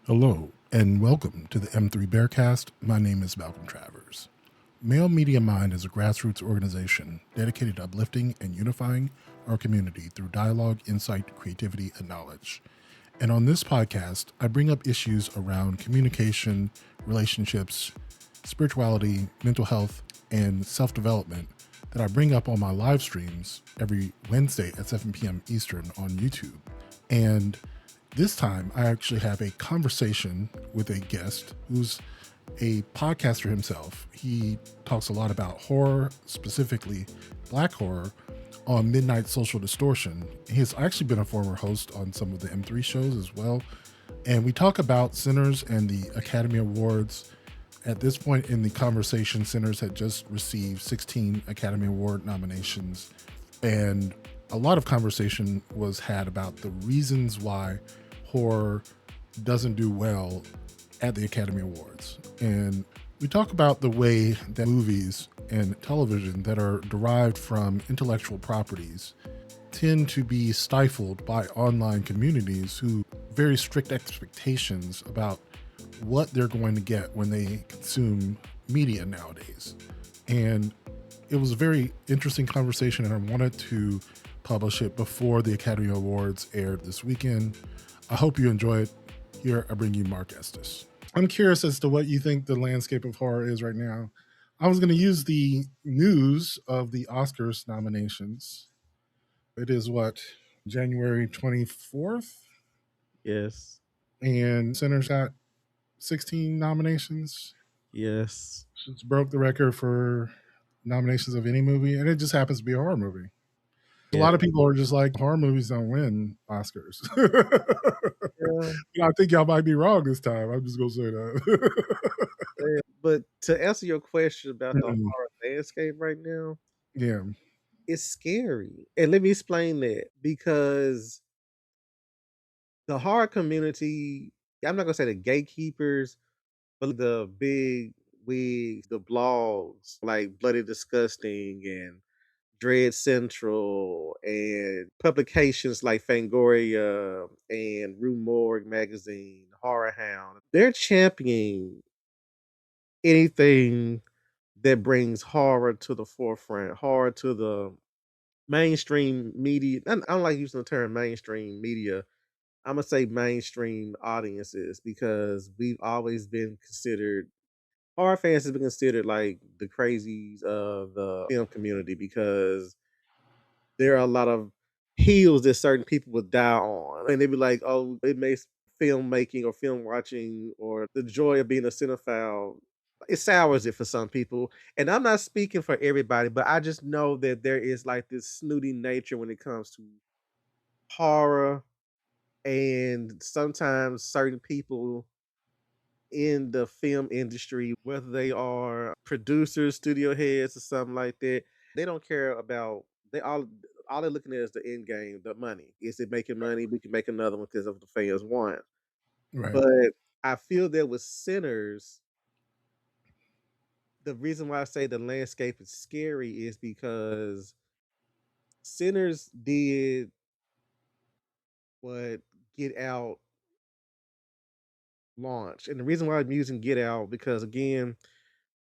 Hello, and welcome to the M3 Bearcast. My name is Malcolm Travers. Male Media Mind is a grassroots organization dedicated to uplifting and unifying our community through dialogue, insight, creativity, and knowledge. And on this podcast, I bring up issues around communication, relationships, spirituality, mental health, and self development that I bring up on my live streams every Wednesday at 7 p.m. Eastern on YouTube. And this time, I actually have a conversation with a guest who's a podcaster himself. He talks a lot about horror, specifically Black horror, on Midnight Social Distortion. He's actually been a former host on some of the M3 shows as well. And we talk about Sinners and the Academy Awards. At this point in the conversation, Sinners had just received 16 Academy Award nominations, and a lot of conversation was had about the reasons why horror doesn't do well at the Academy Awards. And we talk about the way that movies and television that are derived from intellectual properties tend to be stifled by online communities who have very strict expectations about what they're going to get when they consume media nowadays. And it was a very interesting conversation, and I wanted to publish it before the Academy Awards aired this weekend. I hope you enjoy it. Here, I bring you Mark Estes. I'm curious as to what you think the landscape of horror is right now. I was going to use the news of the Oscars nominations. It is what, January 24th? Yes. And Sinners got 16 nominations. Yes. It's broke the record for nominations of any movie, and it just happens to be a horror movie. A Yeah. lot of people are just like, horror movies don't win Oscars. Yeah. I think y'all might be wrong this time. I'm just gonna say that. Yeah. But to answer your question about the Mm, horror landscape right now, yeah, it's scary. And let me explain that because the horror community, I'm not gonna say the gatekeepers, but the big wigs, the blogs like Bloody Disgusting and Dread Central and publications like Fangoria and Rue Morgue magazine, Horror Hound, they're championing anything that brings horror to the forefront, horror to the mainstream media. I don't like using the term mainstream media. I'm gonna say mainstream audiences because we've always been considered horror fans have been considered like the crazies of the film community because there are a lot of heels that certain people would die on, and they'd be like, "Oh, it makes filmmaking or film watching or the joy of being a cinephile it sours it for some people." And I'm not speaking for everybody, but I just know that there is like this snooty nature when it comes to horror, and sometimes certain people in the film industry, whether they are producers, studio heads, or something like that, they don't care about they all they're looking at is the end game, the money. Is it making money? We can make another one because of the fans want. right. But I feel that with Sinners, the reason why I say the landscape is scary is because Sinners did what Get Out launched. And the reason why I'm using Get Out, because again,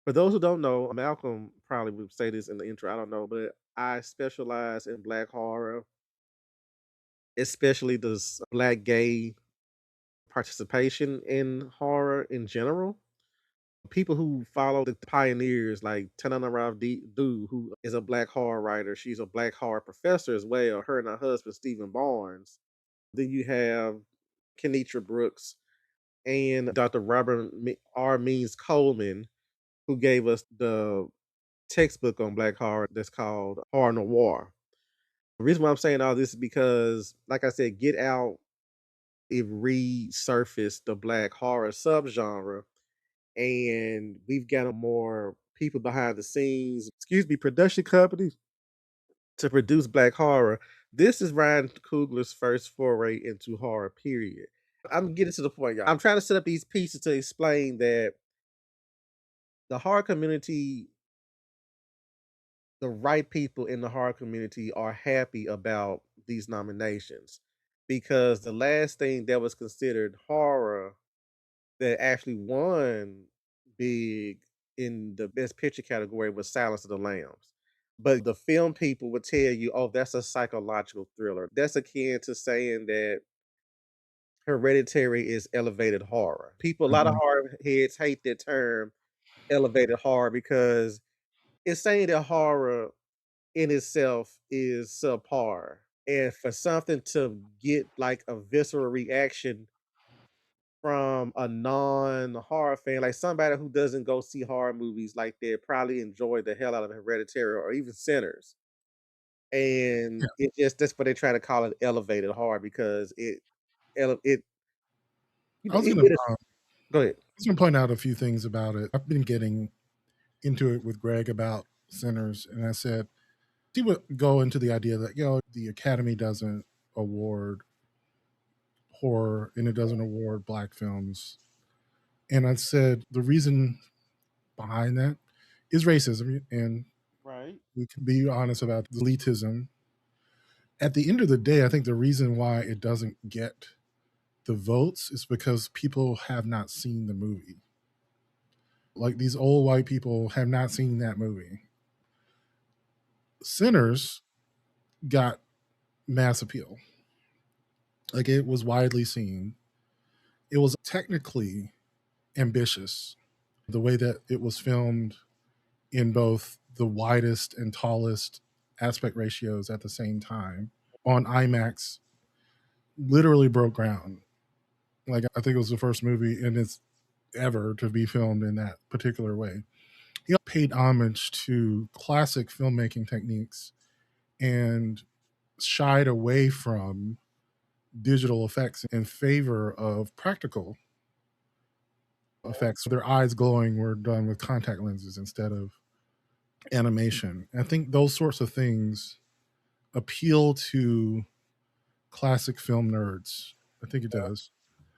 for those who don't know, Malcolm probably would say this in the intro. I don't know, but I specialize in Black horror, especially this Black gay participation in horror in general. People who follow the pioneers like Tanana Du, who is a Black horror writer. She's a Black horror professor as well. Her and her husband, Stephen Barnes. Then you have Kenitra Brooks and Dr. Robert R. Means Coleman, who gave us the textbook on Black horror that's called Horror Noir. The reason why I'm saying all this is because, like I said, Get Out, it resurfaced the Black horror subgenre, and we've got more people behind the scenes, excuse me, production companies to produce Black horror. This is Ryan Coogler's first foray into horror, period. I'm getting to the point, y'all. I'm trying to set up these pieces to explain that the horror community, the right people in the horror community are happy about these nominations because the last thing that was considered horror that actually won big in the best picture category was Silence of the Lambs. But the film people would tell you, "Oh, that's a psychological thriller." That's akin to saying that Hereditary is elevated horror. People, a lot of Mhm. horror heads hate that term elevated horror because it's saying that horror in itself is subpar. And for something to get like a visceral reaction from a non-horror fan, like somebody who doesn't go see horror movies like that probably enjoy the hell out of Hereditary or even Sinners. Yeah, And it just that's what they try to call it elevated horror because it I was it gonna hit us. Go ahead. point out a few things about it. I've been getting into it with Greg about Sinners, and I said he would go into the idea that the Academy doesn't award horror and it doesn't award black films, and I said the reason behind that is racism, and Right. we can be honest about the elitism. At the end of the day, I think the reason why it doesn't get the votes is because people have not seen the movie. Like these old white people have not seen that movie. Sinners got mass appeal. Like it was widely seen. It was technically ambitious. The way that it was filmed in both the widest and tallest aspect ratios at the same time on IMAX literally broke ground. Like I think it was the first movie in its ever to be filmed in that particular way. He paid homage to classic filmmaking techniques and shied away from digital effects in favor of practical effects. Their eyes glowing were done with contact lenses instead of animation. I think those sorts of things appeal to classic film nerds. I think it does.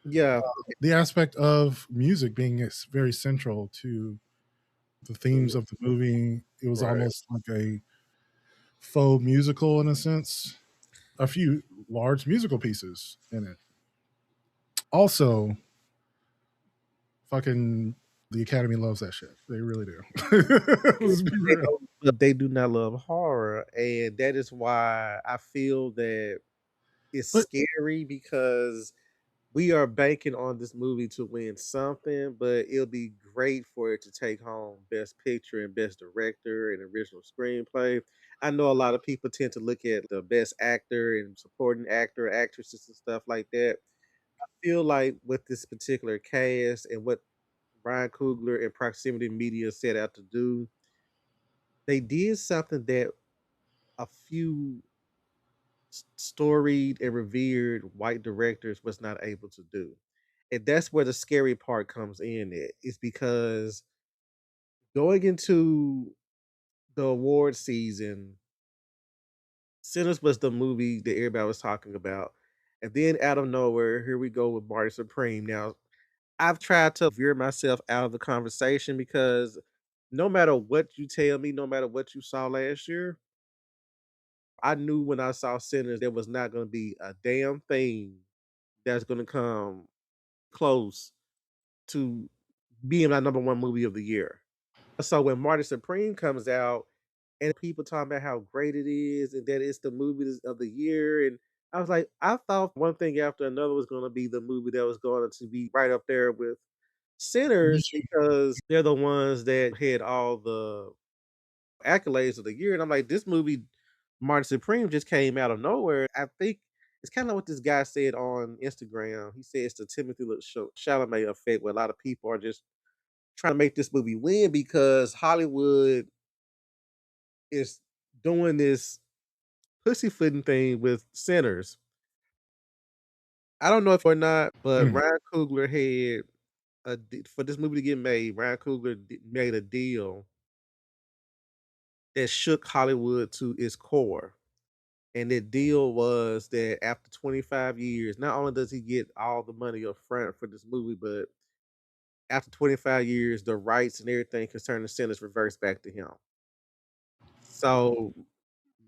Yeah. The aspect of music being very central to the themes of the movie, it was Right. almost like a faux musical in a sense. A few large musical pieces in it. Also, fucking the Academy loves that shit. They really do. Let's be They real. don't but they do not love horror, and that is why I feel that it's But scary because we are banking on this movie to win something, but it'll be great for it to take home Best Picture and Best Director and Original Screenplay. I know a lot of people tend to look at the Best Actor and Supporting Actor, actresses, and stuff like that. Feel like with this particular cast and what Ryan Coogler and Proximity Media set out to do, they did something that a few storied and revered white directors was not able to do. And that's where the scary part comes in at, is because going into the award season, Sinners was the movie that everybody was talking about. And then out of nowhere, here we go with Marty Supreme. Now, I've tried to veer myself out of the conversation because no matter what you tell me, no matter what you saw last year, I knew when I saw Sinners there was not gonna be a damn thing that's gonna come close to being my number 1 movie of the year. So when Marty Supreme comes out and people talking about how great it is and that it's the movie of the year, and I was like, I thought one thing after another was gonna be the movie that was going to be right up there with me Sinners too. because they're the ones that had all the accolades of the year, and I'm like, this movie, Martin Supreme, just came out of nowhere. I think it's kind of what this guy said on Instagram. He said it's the Timothy Chalamet effect, where a lot of people are just trying to make this movie win because Hollywood is doing this pussyfooting thing with Sinners. I don't know if or not, but Mm. Ryan Coogler had for this movie to get made. Ryan Coogler made a deal that shook Hollywood to its core. And the deal was that after 25 years, not only does he get all the money up front for this movie, but after 25 years, the rights and everything concerning Sinners reverts back to him. So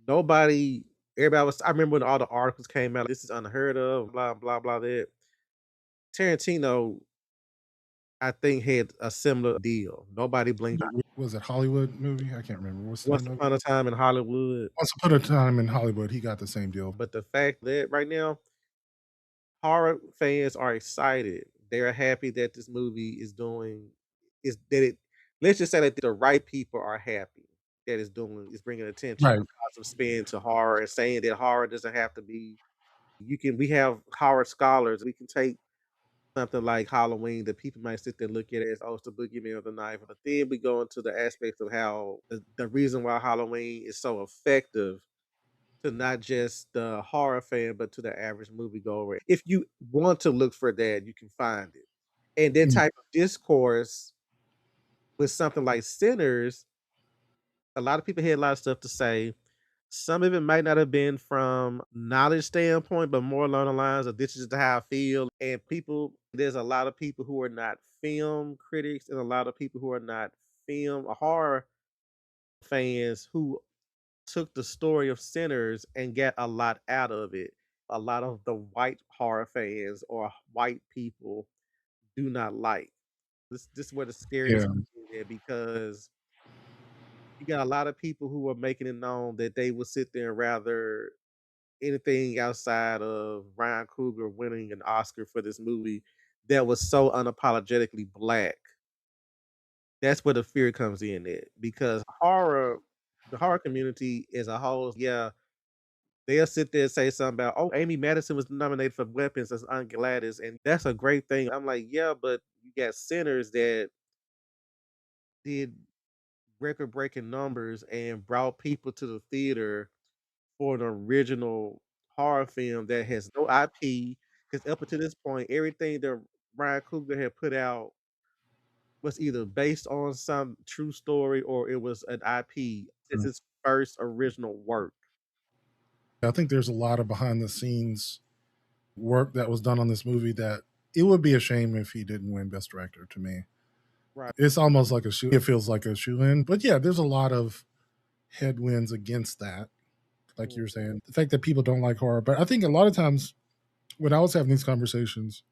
nobody, everybody was. I remember when all the articles came out. This is unheard of. Blah blah blah. That Tarantino I think had a similar deal. Nobody blinked. Was it Hollywood movie? I can't remember. What's the Once name of it? Upon a Time in Hollywood, Once Upon a Time in Hollywood, he got the same deal. but the fact that right now horror fans are excited. They're happy that this movie is doing is that it let's just say that the right people are happy that it's doing is bringing attention, Right. a positive spin to horror and saying that horror doesn't have to be we have horror scholars. We can take something like Halloween that people might sit there and look at it as, oh, it's the boogeyman of the night. But then we go into the aspects of how the reason why Halloween is so effective to not just the horror fan, but to the average moviegoer. If you want to look for that, you can find it. And that Mm, type of discourse with something like Sinners, a lot of people had a lot of stuff to say. Some of it might not have been from knowledge standpoint, but more along the lines of this is how I feel. And people, there's a lot of people who are not film critics and a lot of people who are not film or horror fans who took the story of Sinners and get a lot out of it. A lot of the white horror fans or white people do not like. This is where the yeah. scariness comes in there because you got a lot of people who are making it known that they will sit there and rather anything outside of Ryan Coogler winning an Oscar for this movie that was so unapologetically black. That's where the fear comes in at because the horror community as a whole, yeah, they'll sit there and say something about, "Oh, Amy Madison was nominated for Weapons as Aunt Gladys," and that's a great thing. I'm like, "Yeah, but you got Sinners that did record-breaking numbers and brought people to the theater for an original horror film that has no IP." Because up until this point, everything that Ryan Coogler had put out was either based on some true story or it was an IP. It's Mm. his first original work. I think there's a lot of behind the scenes work that was done on this movie that it would be a shame if he didn't win Best Director to me. Right. It's almost like a shoe. It feels like a shoe in. But yeah, there's a lot of headwinds against that. Like you're Mhm. saying, the fact that people don't like horror. But I think a lot of times when I was having these conversations,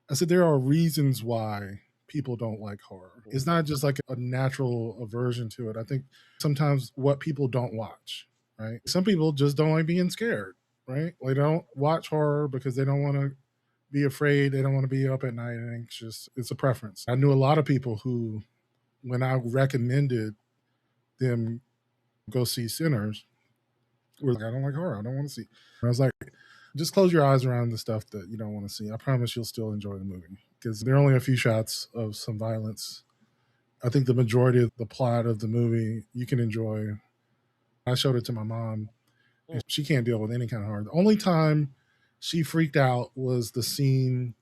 I said there are reasons why people don't like horror. It's not just like a natural aversion to it. I think sometimes what people don't watch, right? Some people just don't like being scared, right? They don't watch horror because they don't want to be afraid. They don't want to be up at night and anxious. It's a preference. I knew a lot of people who, when I recommended them go see Sinners, were like, I don't like horror. I don't want to see. And I was like, just close your eyes around the stuff that you don't want to see. I promise you'll still enjoy the movie because there are only a few shots of some violence. I think the majority of the plot of the movie you can enjoy. I showed it to my mom, Mm. and she can't deal with any kind of horror. The only time she freaked out was the scene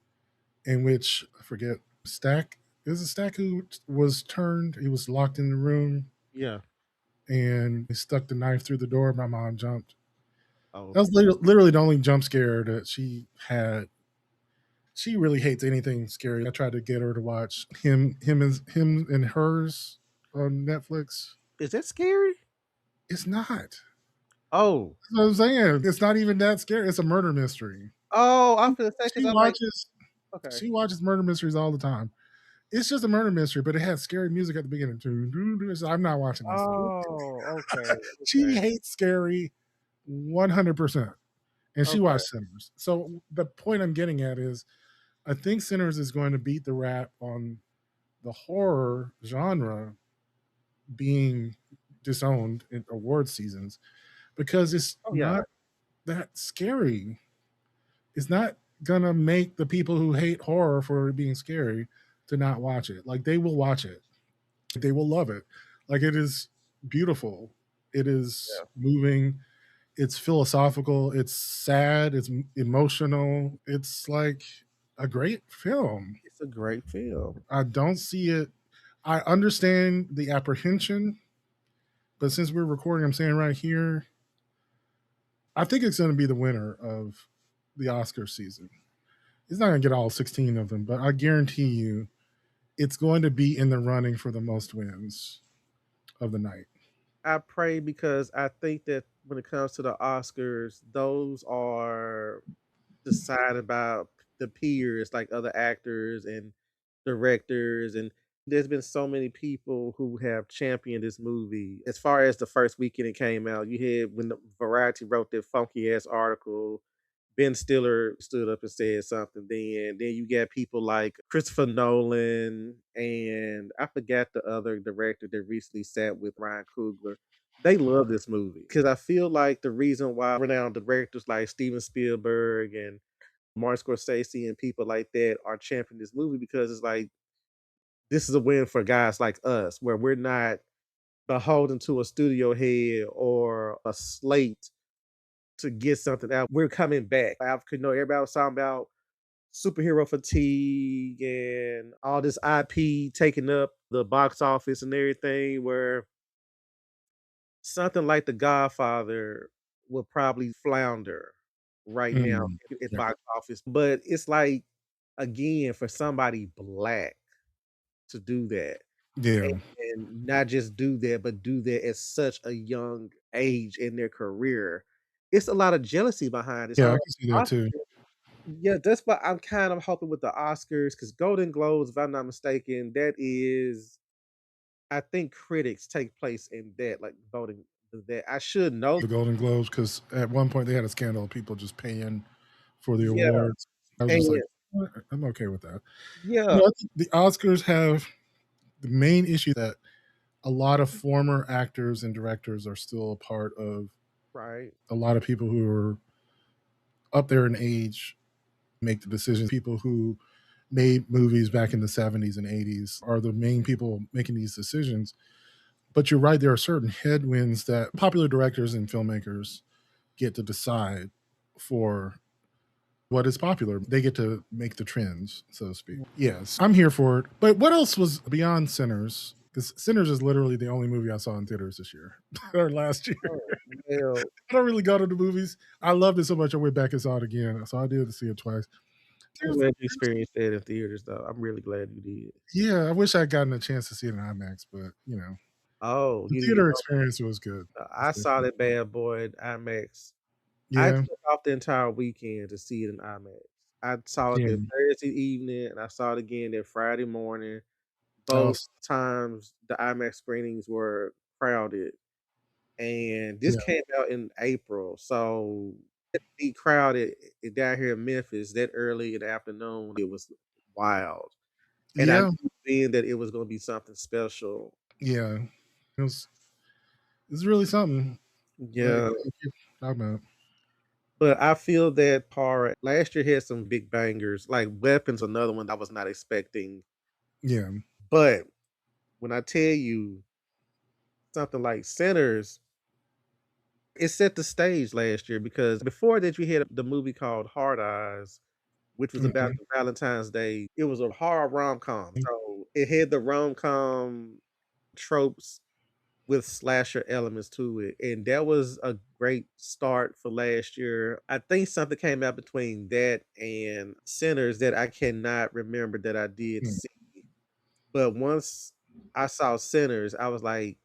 in which I forget Stack. Is it Stack who was turned? He was locked in the room Yeah. and he stuck the knife through the door. My mom jumped. Oh, That was literally the only jump scare that she had. She really hates anything scary. I tried to get her to watch him and hers on Netflix. is that scary? It's not. That's Oh. what I'm saying. It's not even that scary. It's a murder mystery. Oh, I'm finna say because She I'm like, watches okay. she watches murder mysteries all the time. It's just a murder mystery, but it has scary music at the beginning. So I'm not watching this. Oh, okay, She okay, hates scary 100%. And she okay. watched Sinners. So the point I'm getting at is I think Sinners is going to beat the rap on the horror genre being disowned in award seasons because it's Oh, yeah. not that scary. It's not gonna make the people who hate horror for it being scary to not watch it. Like they will watch it. They will love it. Like it is beautiful. It is Yeah. moving. It's philosophical. It's sad. It's emotional. It's like a great film. It's a great film. I don't see it. I understand the apprehension, but since we're recording, I'm saying right here, I think it's going to be the winner of the Oscar season. He's not going to get all 16 of them, but I guarantee you it's going to be in the running for the most wins of the night. I pray because I think that when it comes to the Oscars, those are decided by the peers, like other actors and directors, and there's been so many people who have championed this movie. As far as the first weekend it came out, you had when the Variety wrote that funky ass article, Ben Stiller stood up and said something then you got people like Christopher Nolan, and I forgot the other director that recently sat with Ryan Coogler. They love this movie because I feel like the reason why renowned directors like Steven Spielberg and Martin Scorsese and people like that are championing this movie because it's like this is a win for guys like us where we're not beholden to a studio head or a slate to get something out. We're coming back. I could know everybody was talking about superhero fatigue and all this IP taking up the box office and everything, where something like The Godfather will probably flounder right now Mm, at yeah, box office. But it's like, again, for somebody black to do that and, yeah, and not just do that, but do that at such a young age in their career. It's a lot of jealousy behind it. yeah. I So can see that too. yeah, that's what I'm kind of hoping with the Oscars, because Golden Globes, if I'm not mistaken, that is I think critics take place in that, like, voting for that. I should know. The Golden Globes, because at one point they had a scandal of people just paying for the Yeah, awards. I was just and like, I'm okay with that. yeah, I think the Oscars have the main issue that a lot of former actors and directors are still a part of right. a lot of people who are up there in age make the decisions. People who made movies back in the 70s and 80s are the main people making these decisions. But you're right, there are certain headwinds that popular directors and filmmakers get to decide for what is popular. They get to make the trends, so to speak. Yes, I'm here for it. But what else was beyond Sinners? Because Sinners is literally the only movie I saw in theaters this year or last year. Oh, well, I don't really go to the movies. I loved it so much I went back and saw it again. So I did see it twice. I'm There's, glad you experienced that in theaters, though. I'm really glad you did. yeah, I wish I'd gotten a chance to see it in IMAX, but Oh, the you didn't theater go. experience was good. It's I saw different. that bad boy in IMAX. I Yeah, took off the entire weekend to see it in IMAX. I saw it yeah. that Thursday evening, and I saw it again that Friday morning. Both Also, times the IMAX screenings were crowded, and this yeah, came out in April, so it be crowded down here in Memphis that early in the afternoon, it was wild, and I yeah, knew then that it was gonna be something special. yeah. Was it's really something. Like Yeah, you talking about. but I feel that part last year had some big bangers, like Weapons, another one I was not expecting, Yeah. but when I tell you something like Sinners, it set the stage last year because before that you had the movie called Hard Eyes, which was about Mhm. the Valentine's Day. It was a horror rom-com, so it had the rom-com tropes with slasher elements to it, and that was a great start for last year. I think something came out between that and Sinners that I cannot remember that I did Mm. see, but once I saw Sinners, I was like,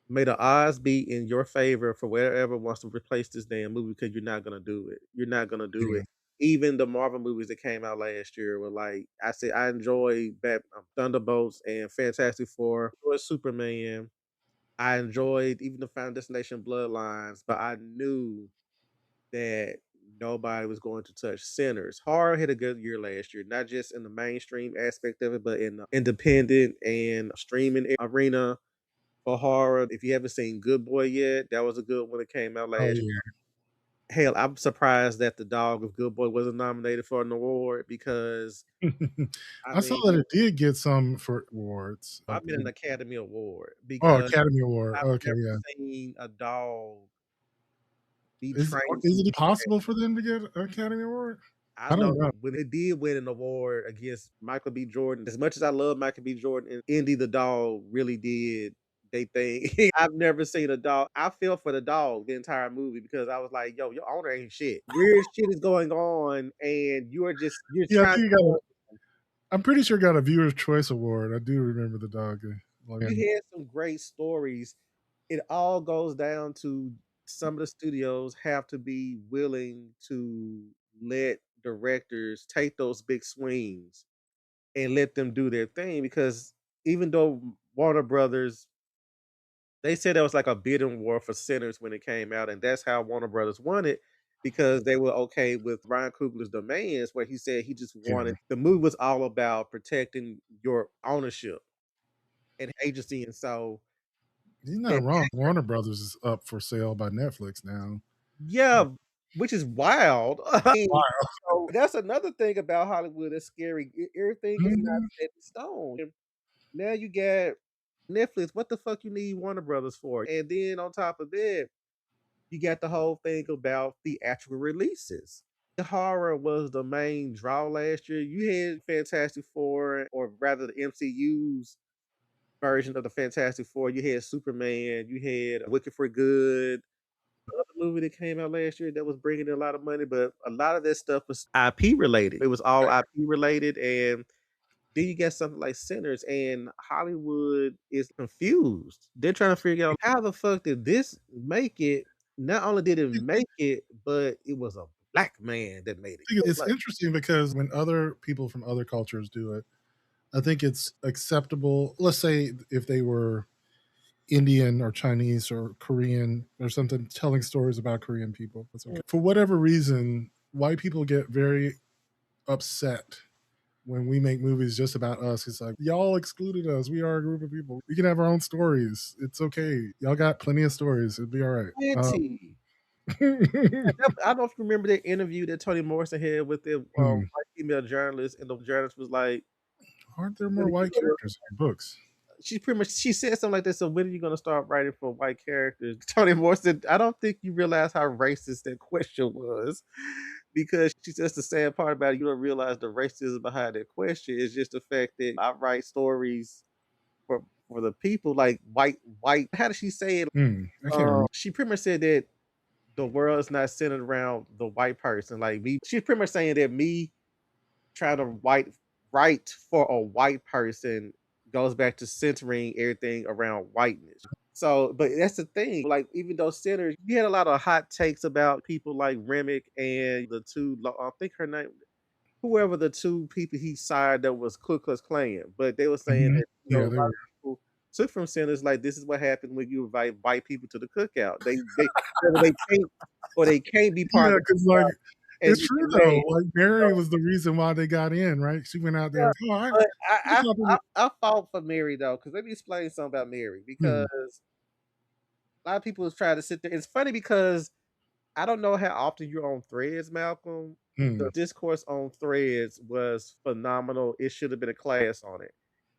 "May the odds be in your favor for whatever wants to replace this damn movie because you're not gonna do it. You're not gonna do Yeah. it." Even the Marvel movies that came out last year were like I said, I enjoyed Thunderbolts and Fantastic Four, I enjoyed Superman. I enjoyed even the Final Destination Bloodlines, but I knew that nobody was going to touch Sinners. Horror had a good year last year, not just in the mainstream aspect of it, but in the independent and streaming arena for horror. If you haven't seen Good Boy yet, that was a good one that came out Oh last yeah. year. Hell, I'm surprised that the dog of Good Boy wasn't nominated for an award because I I saw mean, that it did get some for awards. I mean an Academy Award Oh, because Academy Award. I've Okay, never yeah. seen a dog be Is trained to is it do that. possible for them to get an Academy Award? I I don't know know. when it did win an award against Michael B. Jordan, as much as I love Michael B. Jordan, and Indy the dog really did they thing. I've never seen a dog. I feel for the dog the entire movie because I was like, "Yo, your owner ain't shit. Weird shit is going on, and you're Yeah, I trying think you to got a go." I'm pretty sure it got a Viewer's Choice Award. I do remember the dog. Like, You had some great stories. It all goes down to some of the studios have to be willing to let directors take those big swings and let them do their thing because even though Warner Brothers they said there was like a bidding war for Sinners when it came out, and that's how Warner Brothers won it because they were okay with Ryan Coogler's demands, where he said he just Yeah. wanted the movie was all about protecting your ownership and agency, and so He's not and wrong. Warner Brothers is up for sale by Netflix now. yeah, which is wild. I mean, Wow. so that's another thing about Hollywood that's scary. Everything is not Mhm. set in stone. And now you got Netflix. What the fuck you need Warner Brothers for? And then on top of that, you got the whole thing about theatrical releases. The horror was the main draw last year. You had Fantastic Four, or rather the MCU's version of the Fantastic Four. You had Superman. You had Wicked for Good. Another movie that came out last year that was bringing in a lot of money, but a lot of that stuff was IP related. It was all Right. IP related, and then you get something like Sinners, and Hollywood is confused. They're trying to figure out how the fuck did this make it? Not only did it make it, but it was a black man that made it. It's Like, interesting because when other people from other cultures do it, I think it's acceptable. Let's say if they were Indian or Chinese or Korean or something, telling stories about Korean people. It's okay. For whatever reason, white people get very upset when we make movies just about us. It's like, y'all excluded us. We are a group of people. We can have our own stories. It's okay. Y'all got plenty of stories. It'll be all right. plenty. I don't know if you remember that interview that Toni Morrison had with the white female journalist, and the journalist was like, Aren't there "When more are you white gonna?" characters in your books? She pretty much she said something like this. So when are you gonna start writing for white characters? Toni Morrison, I don't think you realize how racist that question was, because she says the sad part about it. You don't realize the racism behind that question is just the fact that I write stories for the people, like white. How did she say it? I can't remember. She pretty much said that the world is not centered around the white person. Like me, she's pretty much saying that me trying to write for a white person goes back to centering everything around whiteness. So, but that's the thing. Like, even though Sinners, you had a lot of hot takes about people like Remick and the two. I think her name, whoever the two people he sired that was Ku Klux Klan. But they were saying that a Yeah, lot they were. of people took from Sinners like this is what happened when you invite white people to the cookout. They or they can't or they can't be part Yeah, of the because like cookout and it's be true though. mad. Like Mary was the reason why they got in, right? She went out there. Oh, But I thought they I fought for Mary though, because let me explain something about Mary, hmm, because a lot of people is trying to sit there. It's funny because I don't know how often you're on Threads, Malcolm. hmm, The discourse on Threads was phenomenal. It should have been a class on it.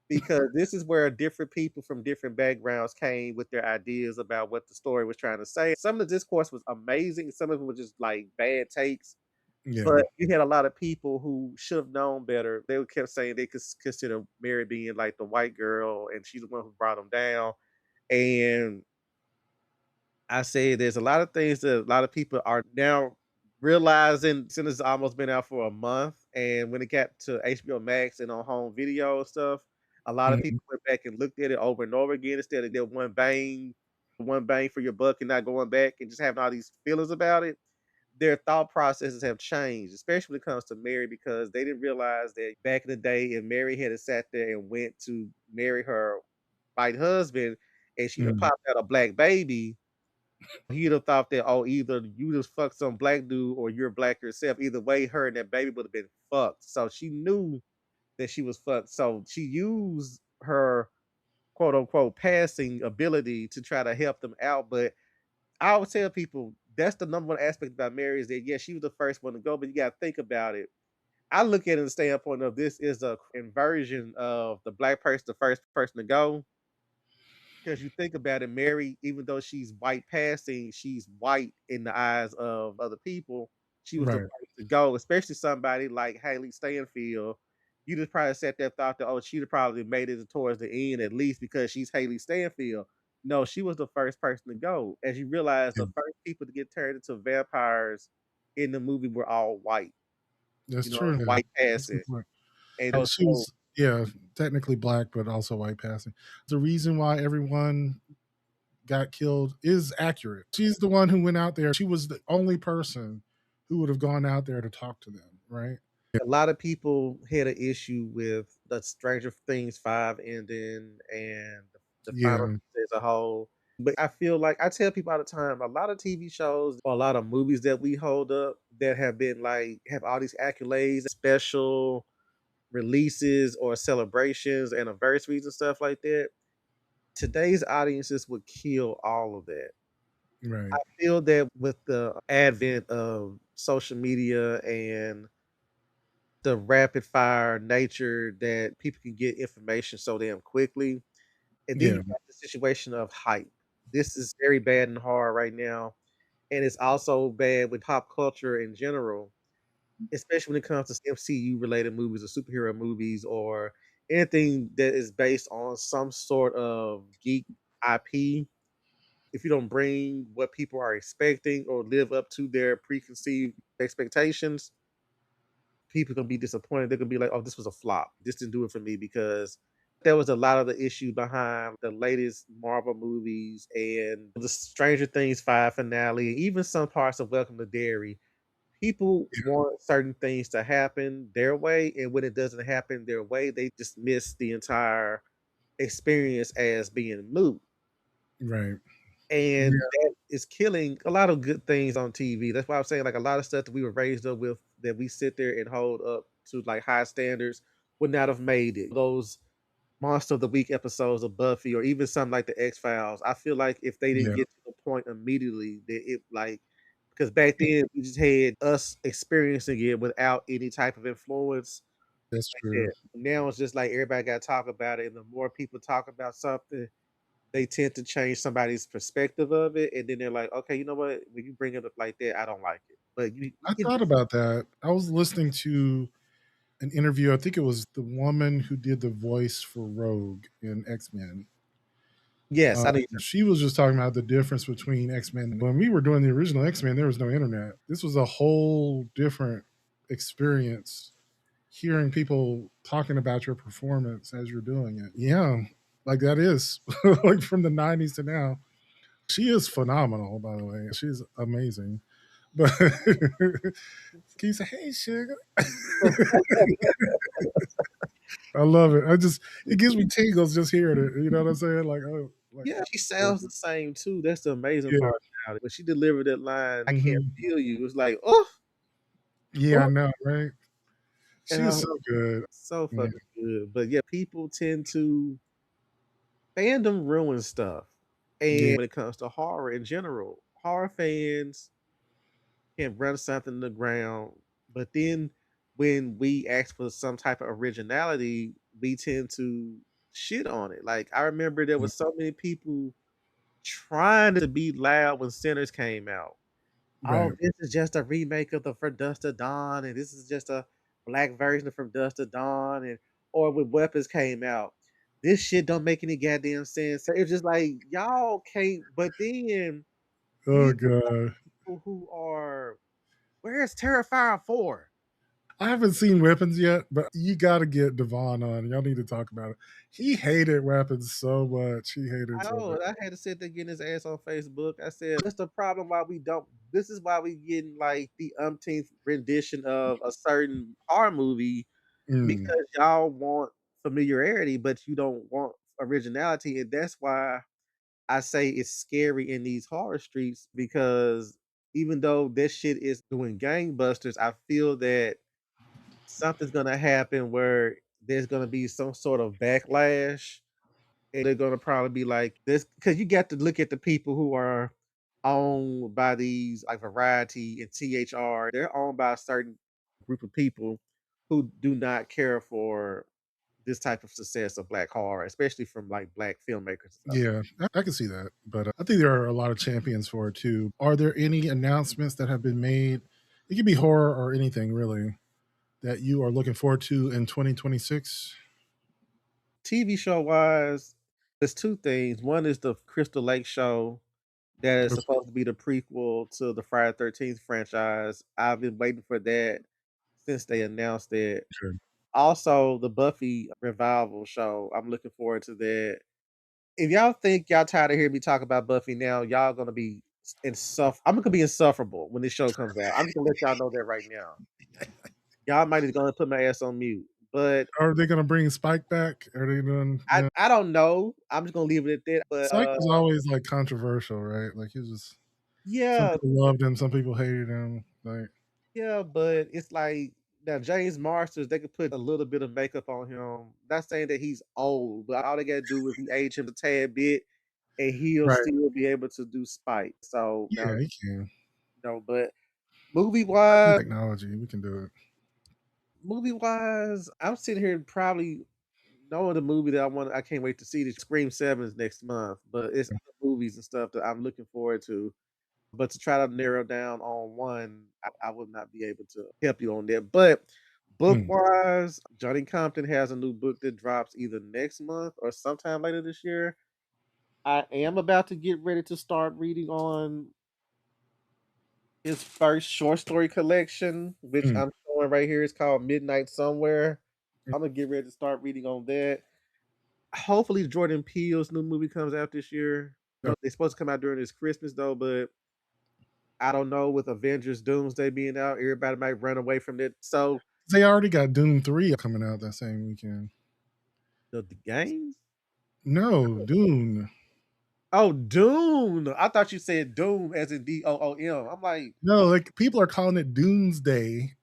Because this is where different people from different backgrounds came with their ideas about what the story was trying to say. Some of the discourse was amazing. Some of it was just like bad takes. yeah, But you had a lot of people who should have known better. They kept saying they could consider Mary being like the white girl, and she's the one who brought them down. And I say there's a lot of things that a lot of people are now realizing since it's almost been out for a month. And when it got to HBO Max and on home video stuff, a lot of mhm, people went back and looked at it over and over again instead of that one bang for your buck and not going back and just having all these feelings about it. Their thought processes have changed, especially when it comes to Mary, because they didn't realize that back in the day, if Mary had sat there and went to marry her white husband and she'd have mhm. popped out a black baby, he'd have thought that, oh, either you just fucked some black dude or you're black yourself. Either way, her and that baby would have been fucked. So she knew that she was fucked. So she used her quote unquote passing ability to try to help them out. But I always tell people that's the number one aspect about Mary is that yes, she was the first one to go, but you gotta think about it. I look at it in the standpoint of this is a inversion of the black person, the first person to go. Because you think about it, Mary, even though she's white passing, she's white in the eyes of other people. She was the Right. first to go, especially somebody like Haley Stanfield. You just probably sat there thought that, oh, she'd have probably made it towards the end at least because she's Haley Stanfield. No, she was the first person to go. As you realize, Yeah, the first people to get turned into vampires in the movie were all white, that's true. Yeah, white that's a passing. good point. And She so was, yeah, technically black, but also white passing. The reason why everyone got killed is accurate. She's the one who went out there. She was the only person who would have gone out there to talk to them, right? A lot of people had an issue with the Stranger Things 5 ending and the final Yeah, season as a whole. But I feel like I tell people all the time, a lot of TV shows or a lot of movies that we hold up that have been like have all these accolades, special releases or celebrations, anniversaries and stuff like that. Today's audiences would kill all of that. I right. feel that with the advent of social media and the rapid fire nature that people can get information so damn quickly. And then you Yeah, got the situation of hype. This is very bad and hard right now. And it's also bad with pop culture in general, especially when it comes to MCU related movies or superhero movies or anything that is based on some sort of geek IP. If you don't bring what people are expecting or live up to their preconceived expectations, people gonna be disappointed. They're gonna be like, "Oh, this was a flop. This didn't do it for me," because there was a lot of the issue behind the latest Marvel movies and the Stranger Things 5 finale, even some parts of Welcome to Derry. People want certain things to happen their way, and when it doesn't happen their way, they dismiss the entire experience as being moot. right. And Yeah, that is killing a lot of good things on TV. That's why I'm saying, like, a lot of stuff that we were raised up with, that we sit there and hold up to, like, high standards, would not have made it. Those Monster of the Week episodes of Buffy or even something like The X-Files, I feel like if they didn't yeah, get to the point immediately that it, like, because back then, we just had us experiencing it without any type of influence that's like true. that. Now it's just like everybody gotta talk about it, and the more people talk about something, they tend to change somebody's perspective of it, and then they're like, "Okay, you know what? When you bring it up like that, I don't like it." But you I can thought about that. I was listening to an interview. I think it was the woman who did the voice for Rogue in X Men. yes, I know She was just talking about the difference between X Men. When we were doing the original X Men, there was no internet. This was a whole different experience. Hearing people talking about your performance as you're doing it, yeah, like that is like from the '90s to now. She is phenomenal, by the way. She's amazing. But can you say, "Hey, sugar"? I love it. I just it gives me tingles just hearing it. You know what I'm saying? Like, oh, like Yeah, she sounds the same too. That's the amazing yeah, part about it. When she delivered that line, "I can't hmm feel you," it was like, "Oh, yeah, I oh," know, right? and She I is was so good. so Yeah, fucking good. But yeah, people tend to fandom ruin stuff. yeah, And when it comes to horror in general, horror fans can run something to the ground, but then when we ask for some type of originality, we tend to shit on it. Like I remember there was so many people trying to be loud when Sinners came out. Oh, right. this is just a remake of the From Dusk to Dawn, and this is just a black version of From Dusk to Dawn, and or when Weapons came out. This shit don't make any goddamn sense. So it's just like y'all can't. But then Oh you god, people who are where's Terrifier 4? I haven't seen Weapons yet, but you got to get Devon on. Y'all need to talk about it. He hated Weapons so much. He hated I so know, much. and I had to sit there getting his ass on Facebook. I said, "What's the problem? Why we don't? This is why we getting like the umpteenth rendition of a certain horror movie Mm, because y'all want familiarity, but you don't want originality, and that's why I say it's scary in these horror streets because even though this shit is doing gangbusters, I feel that something's gonna happen where there's gonna be some sort of backlash. And they're gonna probably be like this because you got to look at the people who are owned by these like Variety and THR. They're owned by a certain group of people who do not care for this type of success of black horror, especially from like black filmmakers and stuff. yeah, I can see that. But I think there are a lot of champions for it too. Are there any announcements that have been made? It could be horror or anything really that you are looking forward to in 2026. TV show wise, there's two things. One is the Crystal Lake show that is Okay, supposed to be the prequel to the Friday 13th franchise. I've been waiting for that since they announced it. sure. Also, the Buffy revival show, I'm looking forward to that. If y'all think y'all tired of hearing me talk about Buffy now, y'all gonna be I'm gonna be insufferable when this show comes out. I'm just gonna let y'all know that right now. Y'all might just gonna put my ass on mute. But Are they gonna bring Spike back? Are they doing I no? I don't know. I'm just gonna leave it at that. But Spike was always, like, controversial, right? Like, he was just some yeah, people loved him, some people hated him, like yeah, but it's like now James Marsters, they could put a little bit of makeup on him. Not saying that he's old, but all they gotta do is age him a tad bit and he'll right. still be able to do Spike. So now, Yeah, he can. but movie I think wise, technology, we can do it. I'm sitting here probably knowing the movie that I can't wait to see the Scream 7 is next month, but it's other movies and stuff that I'm looking forward to. But to try to narrow down on one, I would not be able to help you on that. But book Mm, wise, Johnny Compton has a new book that drops either next month or sometime later this year. I am about to get ready to start reading on his first short story collection, which mm, I'm showing right here. It's called Midnight Somewhere. I'm gonna get ready to start reading on that. Hopefully, Jordan Peele's new movie comes out this year. mm. No, it's supposed to come out during this Christmas though, but I don't know with Avengers Doomsday being out, everybody might run away from it. So They already got Doom 3 coming out that same weekend. the games? No, Dune. Oh, Dune. I thought you said Doom as in Doom. I'm like, No, like, people are calling it Doomsday.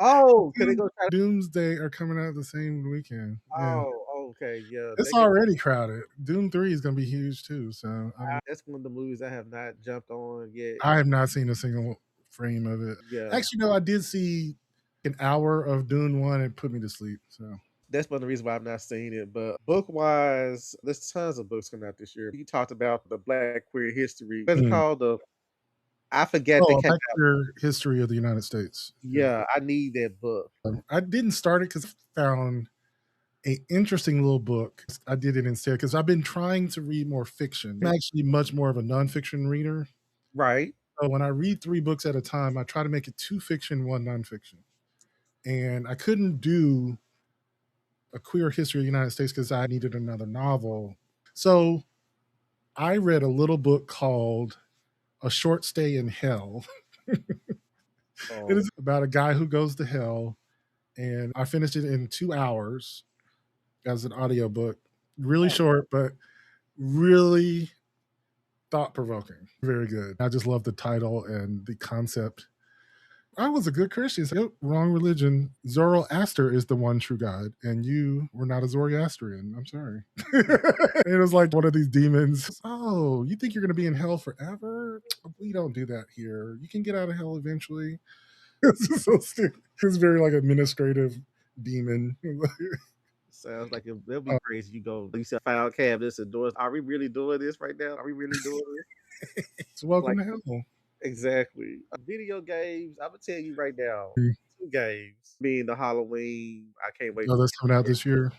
oh, because they Dune go try to. Doomsday are coming out the same weekend. Yeah. Oh, okay, yeah. It's They get already crowded. Doom 3 is gonna be huge too, so, I mean, that's one of the movies I have not jumped on yet. I have not seen a single frame of it. Yeah. Actually, no, I did see an hour of Dune 1, and it put me to sleep, so That's one of the reasons why I've not seen it. But book wise, there's tons of books coming out this year. You talked about the Black queer history. What's it mm. called? I forget that Oh, came Back out. to Your History of the United States. Yeah. Yeah, I need that book. I didn't start it because I found a interesting little book. I did it instead because I've been trying to read more fiction. I'm actually much more of a nonfiction reader. Right. So when I read 3 books at a time, I try to make it 2 fiction, 1 nonfiction. And I couldn't do a queer history of the United States because I needed another novel. So I read a little book called A Short Stay in Hell. It Oh, is about a guy who goes to hell, and I finished it in 2 hours as an audiobook. Really oh, short, but really thought provoking. Very good. I just love the title and the concept. I was a good Christian. So, yep, wrong religion. Zoroaster is the one true God, and you were not a Zoroastrian. I'm sorry. It was like one of these demons. Oh, you think you're going to be in hell forever? We don't do that here. You can get out of hell eventually. This is so stupid. It's very like administrative demon. sounds like it'll be Uh, crazy. You go, you said file cabinets and doors. Are we really doing this right now? Are we really doing this? so welcome Like to hell. exactly. Video games. I'm gonna tell you right now. Mm. 2 games. Being the Halloween. I can't wait. Oh, that's coming out this year.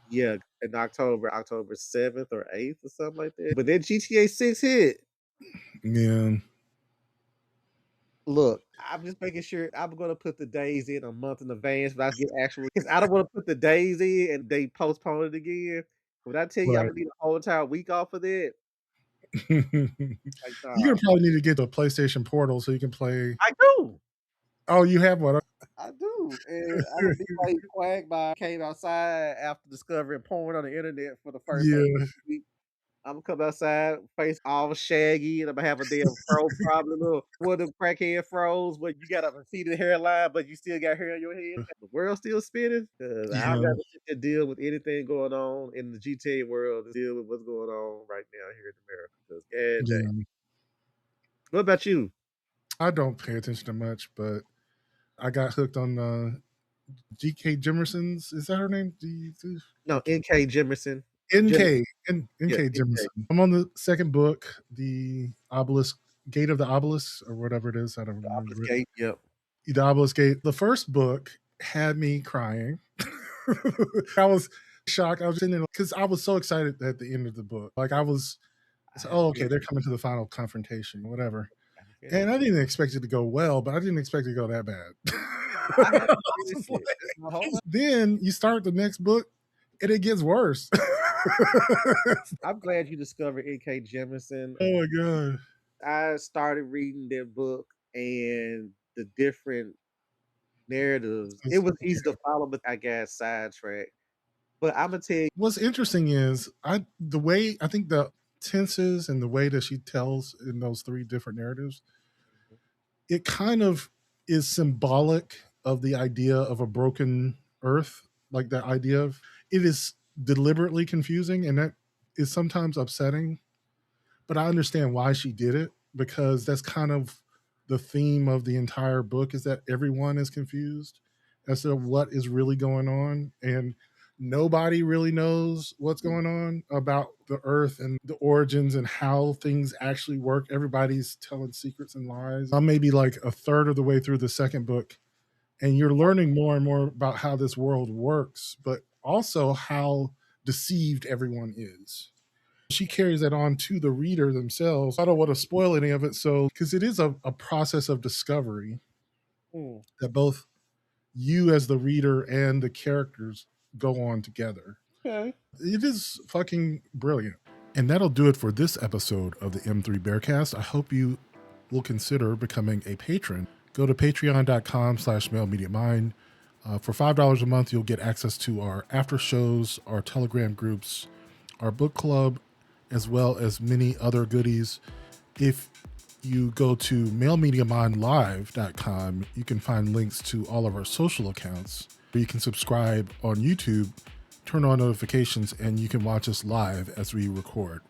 Yeah, in October 7th or 8th or something like that. But then GTA 6 hit. Yeah. Look, I'm just making sure I'm gonna put the days in a month in advance, but I get actual because I don't wanna put the days in and they postpone it again. When I tell you I'm Right. gonna need a whole entire week off of that, like, You're nah. gonna probably need to get the PlayStation Portal so you can play. I do. Oh, you have one. I do. And I'm gonna be like Quack by came outside after discovering porn on the internet for the first like Yeah, week. Imma come outside, face all shaggy, and Imma have a damn fro problem, little one of them crackhead froze where you got a receded hairline, but you still got hair on your head. The world still spinning, 'cause I don't yeah, gotta sit there deal with anything going on in the GTA world, to deal with what's going on right now here in America, 'cause god dang. yeah. What about you? I don't pay attention to much, but I got hooked on GK Jimerson's. Is that her name? No, NK Jemisin. Jim NK yeah, NK NK. Jemisin. I'm on the second book, the Obelisk Gate of the Obelisk, or whatever it is. I don't remember it. Obfuscate, yep. The Obelisk Gate. The first book had me crying. I was shocked. I was in there because I was so excited at the end of the book. Like I I said, haven't oh, okay, finished they're coming to the final confrontation, whatever. I haven't finished And I it. didn't expect it to go well, but I didn't expect it to go that bad. I I haven't was finished just it. It's a whole like, then you start the next book and it gets worse. I'm glad you discovered N.K. Jemisin. Oh my god. I started reading their book and the different narratives. It It's- was easy to follow, but I got sidetracked. But Imma tell you. What's interesting is the way I think the tenses and the way that she tells in those three different narratives, it kind of is symbolic of the idea of a broken earth, like that idea of it is deliberately confusing and that is sometimes upsetting, but I understand why she did it because that's kind of the theme of the entire book is that everyone is confused as to what is really going on and nobody really knows what's going on about the earth and the origins and how things actually work. Everybody's telling secrets and lies. I'm maybe like a third of the way through the second book and you're learning more and more about how this world works, but also how deceived everyone is. She carries that on to the reader themselves. I don't want to spoil any of it, so because it is a process of discovery Mm, that both you as the reader and the characters go on together. okay. It is fucking brilliant. And that'll do it for this episode of the M3 Bearcast. I hope you will consider becoming a patron. Go to patreon.com/mailmediamind. For $5 a month, you'll get access to our after shows, our Telegram groups, our book club, as well as many other goodies. If you go to mailmediamindlive.com, you can find links to all of our social accounts. You can subscribe on YouTube, turn on notifications, and you can watch us live as we record.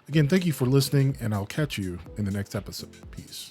Again, thank you for listening, and I'll catch you in the next episode. Peace.